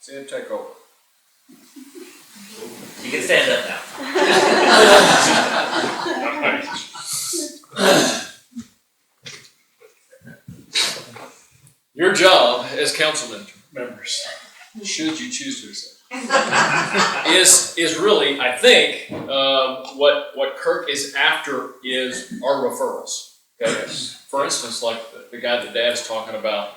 Sam, take over. You can stand up now. Your job as council members, should you choose to accept, is really, I think, what Kirk is after is our referrals. Okay? For instance, like the guy that Dad's talking about,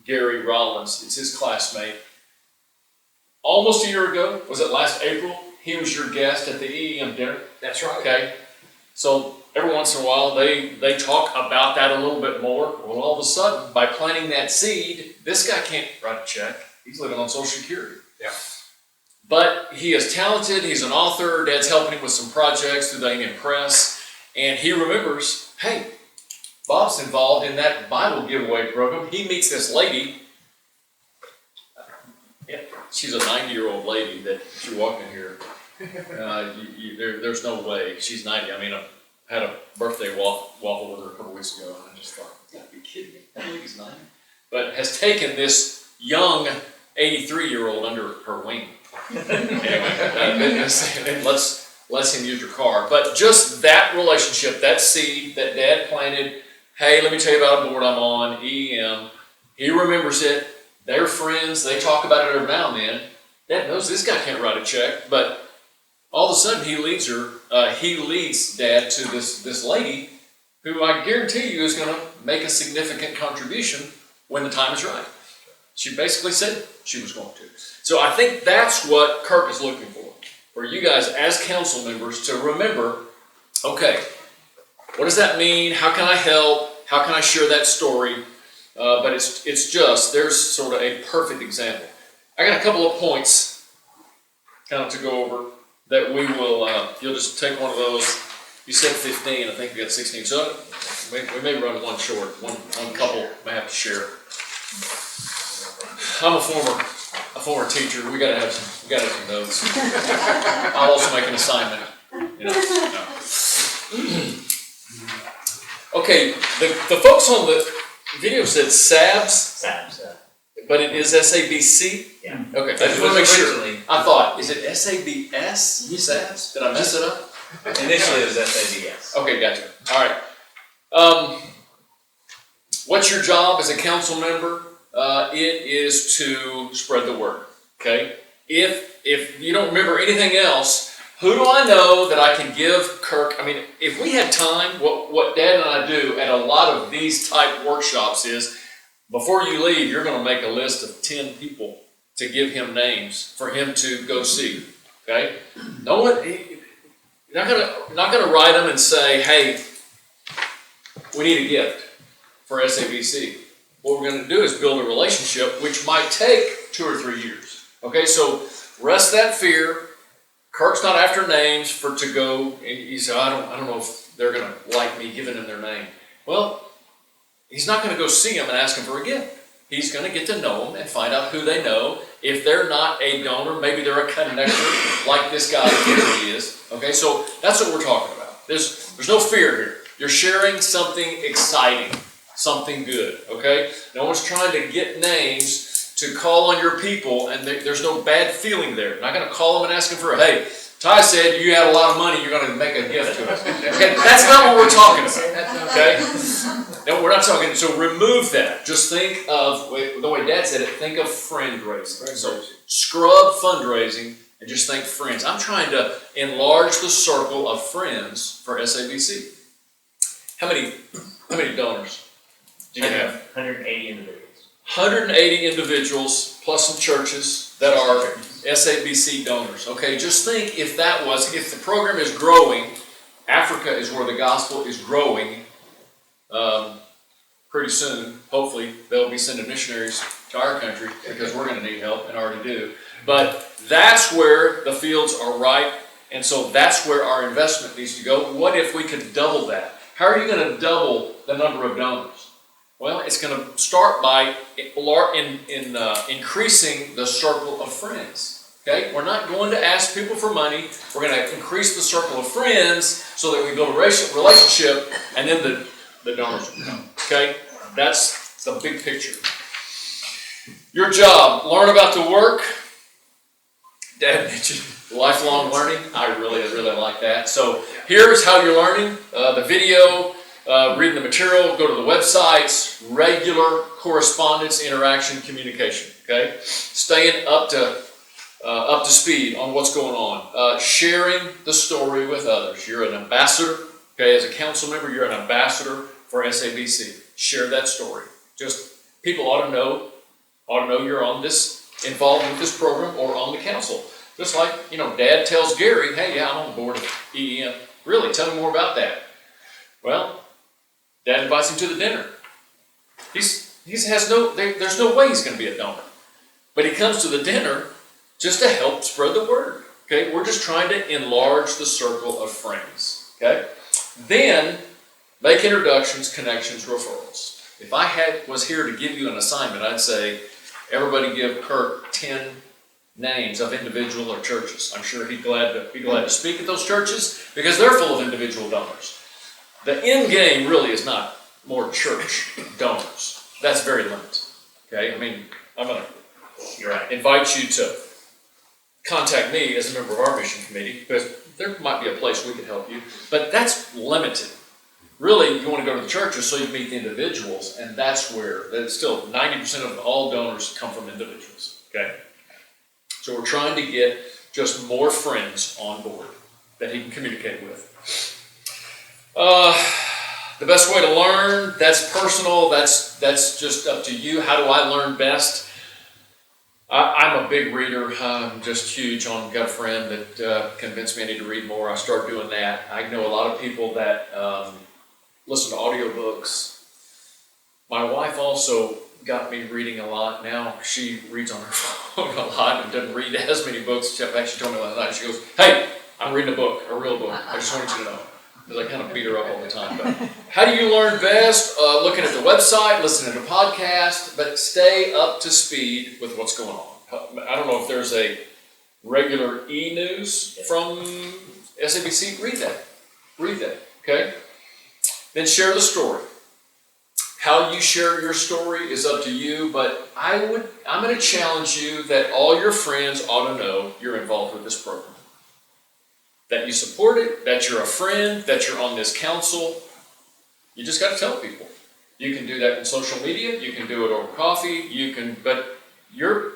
Gary Rollins, it's his classmate. Almost a year ago, was it last April? He was your guest at the EEM dinner. That's right. Okay, so every once in a while they talk about that a little bit more. Well, all of a sudden, by planting that seed, this guy can't write a check. He's living on Social Security. Yeah. But he is talented. He's an author. Dad's helping him with some projects through the Amen Press, and he remembers, hey, Bob's involved in that Bible giveaway program. He meets this lady. She's a 90-year-old lady that if you walk in here, there's no way she's 90. I mean, I had a birthday waffle with her a couple weeks ago, and I just thought, you gotta be kidding me. That lady's 90. But has taken this young 83-year-old under her wing. Anyway, and let's him use your car. But just that relationship, that seed that Dad planted. Hey, let me tell you about a board I'm on, EEM. He remembers it. They're friends. They talk about it every now and then. Dad knows this guy can't write a check, but all of a sudden he leads her. He leads Dad to this lady who I guarantee you is going to make a significant contribution when the time is right. She basically said she was going to. So I think that's what Kirk is looking for you guys as council members to remember, okay, what does that mean? How can I help? How can I share that story? But it's just, there's sort of a perfect example. I got a couple of points kind of to go over that we will, you'll just take one of those. You said 15, I think we got 16. So we may run one short. One couple may have to share. I'm a former teacher. We gotta have some notes. I'll also make an assignment. You know, no. Okay, the folks on the video said SABS, but it is SABC? Yeah. Okay, I just want to make sure. I thought, is it SABS? SABS? Did I mess it up? Initially it was SABS. Okay, gotcha. All right. What's your job as a council member? It is to spread the word, okay? If you don't remember anything else, who do I know that I can give Kirk? I mean, if we had time, what Dad and I do at a lot of these type workshops is, before you leave, you're going to make a list of 10 people to give him names for him to go see, okay? No one, you're not going to write them and say, hey, we need a gift for SABC. What we're going to do is build a relationship, which might take 2 or 3 years. Okay, so rest that fear. Kirk's not after names to go. And he said, I don't know if they're going to like me giving them their name. Well, he's not going to go see them and ask them for a gift. He's going to get to know them and find out who they know. If they're not a donor, maybe they're a connector, like this guy here is. Okay, so that's what we're talking about. There's no fear here. You're sharing something exciting. Something good, okay? No one's trying to get names to call on your people, and there's no bad feeling there. You're not going to call them and ask them for, hey, Ty said you had a lot of money, you're going to make a gift to us. Okay, that's not what we're talking about, okay? No, we're not talking, so remove that. Just think of, the way Dad said it, think of friend raising. So scrub fundraising and just think friends. I'm trying to enlarge the circle of friends for SABC. How many donors? Do you have 180 individuals. 180 individuals plus some churches that are SABC donors. Okay, just think if the program is growing, Africa is where the gospel is growing. Pretty soon, hopefully, they'll be sending missionaries to our country because we're going to need help and already do. But that's where the fields are ripe, and so that's where our investment needs to go. What if we could double that? How are you going to double the number of donors? Well, it's going to start by increasing the circle of friends. Okay? We're not going to ask people for money. We're going to increase the circle of friends so that we build a relationship, and then the donors will come. Okay? That's the big picture. Your job, learn about the work, Lifelong learning, I really like that. So here's how you're learning. The video, reading the material, go to the websites, regular correspondence, interaction, communication, okay? Staying up to speed on what's going on. Sharing the story with others. You're an ambassador, okay? As a council member, you're an ambassador for SABC. Share that story. Just people ought to know you're on this, involved with this program or on the council. Just like, Dad tells Gary, hey, yeah, I'm on the board of EEM. Really, tell me more about that. Well, Dad invites him to the dinner. There's no way he's going to be a donor. But he comes to the dinner just to help spread the word. Okay, we're just trying to enlarge the circle of friends. Okay, then make introductions, connections, referrals. If I was here to give you an assignment, I'd say everybody give Kirk 10 names of individual or churches. I'm sure he'd be glad to speak at those churches because they're full of individual donors. The end game really is not more church donors. That's very limited. Okay, I mean, I'm going to invite you to contact me as a member of our mission committee because there might be a place we could help you, but that's limited. Really, you want to go to the churches so you meet the individuals, and that's still 90% of all donors come from individuals. Okay. So we're trying to get just more friends on board that he can communicate with. The best way to learn, that's personal, that's just up to you. How do I learn best? I'm a big reader. I'm just huge on, got a friend that convinced me I need to read more. I started doing that. I know a lot of people that listen to audiobooks. My wife also got me reading a lot. Now she reads on her phone a lot and doesn't read as many books. She actually told me last night, she goes, hey, I'm reading a book, a real book. I just want you to know. Because I kind of beat her up all the time. But how do you learn best? Looking at the website, listening to podcasts, but stay up to speed with what's going on. I don't know if there's a regular e-news from SABC. Read that, okay? Then share the story. How you share your story is up to you, but I'm going to challenge you that all your friends ought to know you're involved with this program. That you support it, that you're a friend, that you're on this council. You just got to tell people. You can do that in social media, you can do it over coffee, but your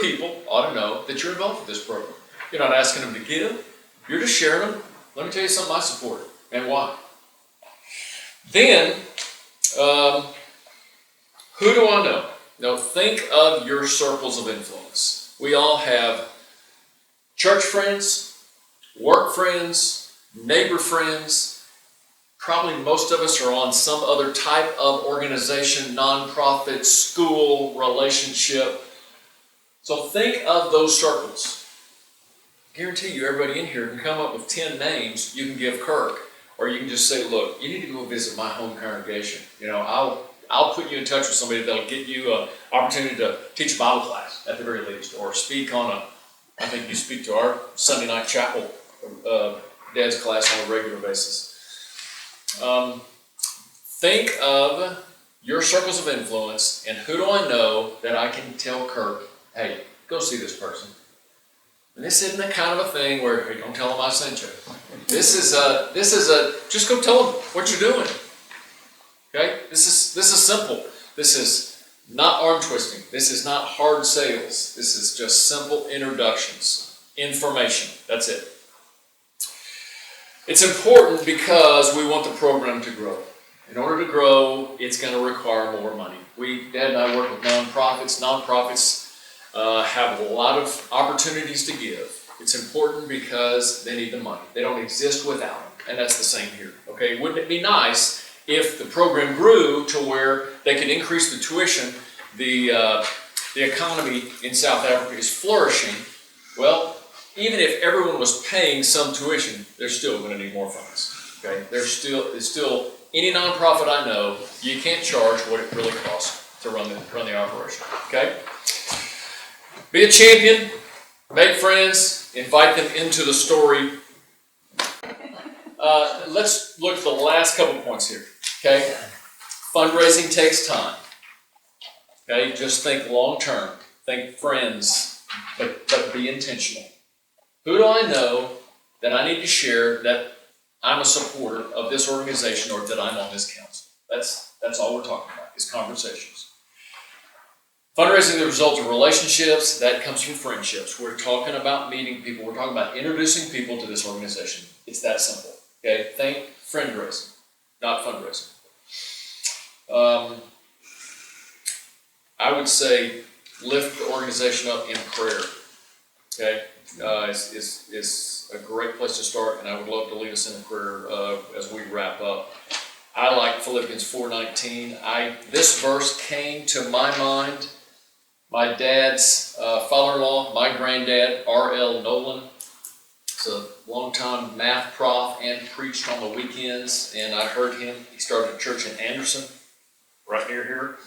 people ought to know that you're involved with this program. You're not asking them to give, you're just sharing them. Let me tell you something I support and why. Then, who do I know? Now think of your circles of influence. We all have church friends, work friends, neighbor friends. Probably most of us are on some other type of organization, nonprofit, school, relationship. So think of those circles. I guarantee you everybody in here can come up with 10 names you can give Kirk. Or you can just say, look, you need to go visit my home congregation. I'll put you in touch with somebody that'll get you an opportunity to teach a Bible class at the very least. Or speak I think you speak to our Sunday night chapel Dad's class on a regular basis. Think of your circles of influence and who do I know that I can tell Kirk, hey, go see this person. And this isn't the kind of a thing where, hey, don't tell them I sent you. This is just go tell them what you're doing. Okay? This is simple. This is not arm twisting. This is not hard sales. This is just simple introductions. Information. That's it. It's important because we want the program to grow. In order to grow, it's going to require more money. Dad and I work with nonprofits. Nonprofits have a lot of opportunities to give. It's important because they need the money. They don't exist without it, and that's the same here. Okay, wouldn't it be nice if the program grew to where they could increase the tuition? The economy in South Africa is flourishing. Well, even if everyone was paying some tuition, they're still going to need more funds. Okay, it's still any nonprofit I know, you can't charge what it really costs to run the operation. Okay. Be a champion, make friends, invite them into the story. Let's look at the last couple points here. Okay, fundraising takes time. Okay, just think long term. Think friends, but be intentional. Who do I know that I need to share that I'm a supporter of this organization or that I'm on this council? That's all we're talking about, is conversations. Fundraising the result of relationships, that comes from friendships. We're talking about meeting people. We're talking about introducing people to this organization. It's that simple, okay? Think friend raising, not fundraising. I would say lift the organization up in prayer, okay? It's a great place to start, and I would love to lead us in a prayer as we wrap up. I like Philippians 4:19. This verse came to my mind. My dad's father-in-law, my granddad, R.L. Nolan, is a longtime math prof and preached on the weekends, and I heard him. He started a church in Anderson, right near here,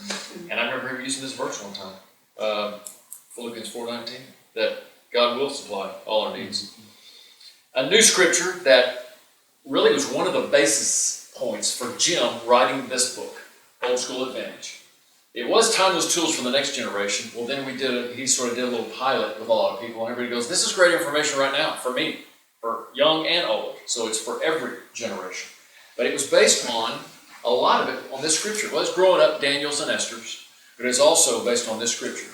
and I remember him using this verse one time, Philippians 4:19, that God will supply all our needs. A new scripture that really was one of the basis points for Jim writing this book, Old School Advantage. It was timeless tools for the next generation. Well, then he sort of did a little pilot with a lot of people, and everybody goes, this is great information right now for me, for young and old. So it's for every generation. But it was based on, a lot of it on this scripture. Well, it's growing up Daniel's and Esther's, but it's also based on this scripture.